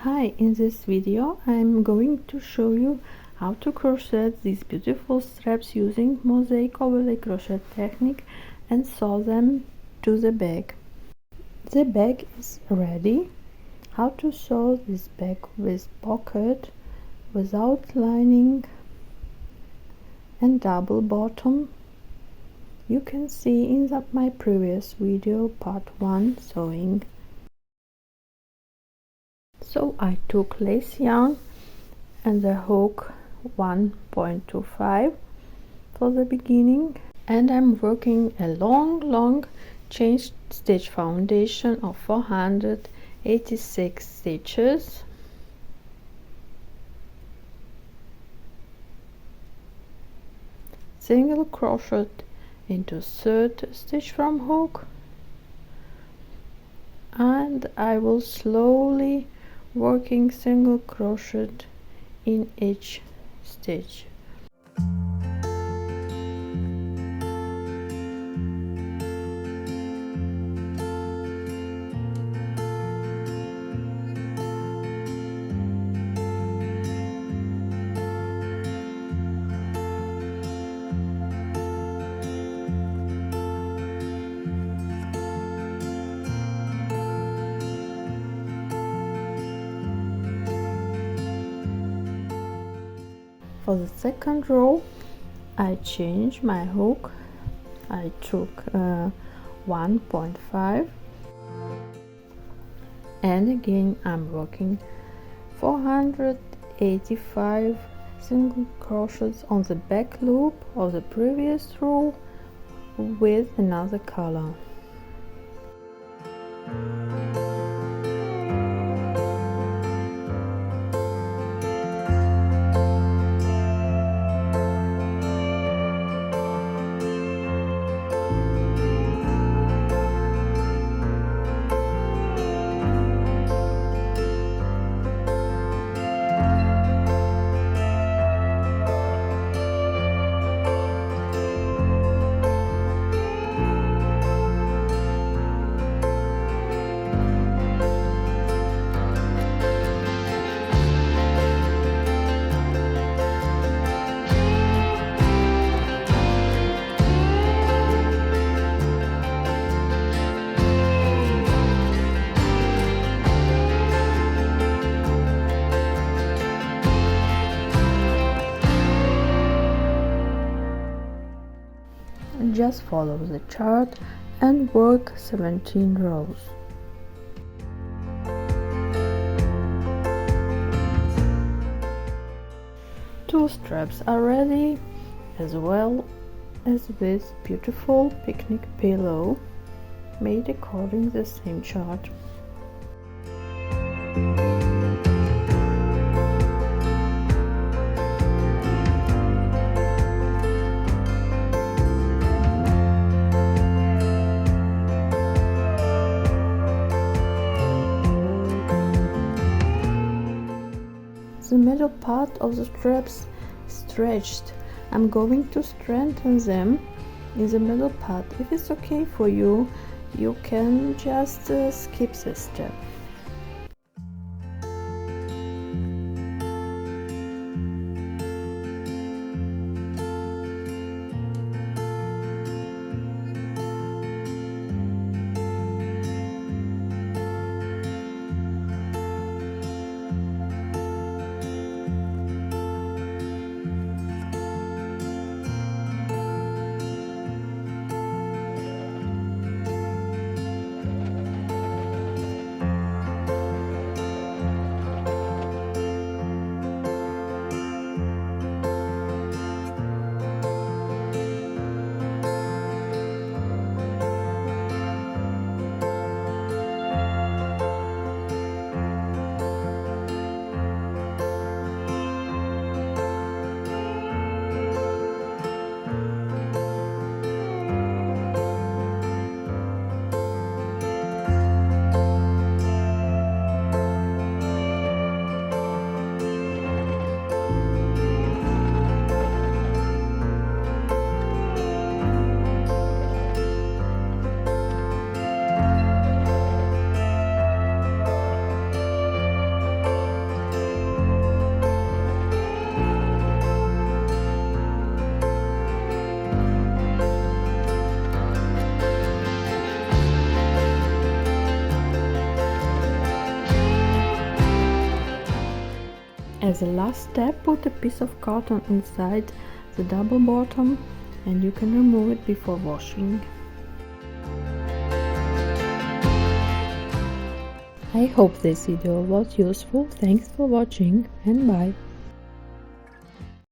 Hi, in this video I'm going to show you how to crochet these beautiful straps using mosaic overlay crochet technique and sew them to the bag. The bag is ready. How to sew this bag with pocket without lining and double bottom you can see in my previous video, part 1, sewing. So I took lace yarn and the hook 1.25 for the beginning, and I'm working a long chain stitch foundation of 486 stitches. Single crochet into third stitch from hook, and I will slowly working single crochet in each stitch. For the second row I changed my hook. I took 1.5, and again I'm working 485 single crochets on the back loop of the previous row with another color. Just follow the chart and work 17 rows. Two straps are ready, as well as this beautiful picnic pillow made according to the same chart. The middle part of the straps stretched. I'm going to strengthen them in the middle part. If it's okay for you, you can just skip this step. As a last step, put a piece of cotton inside the double bottom and you can remove it before washing. I hope this video was useful. Thanks for watching and bye.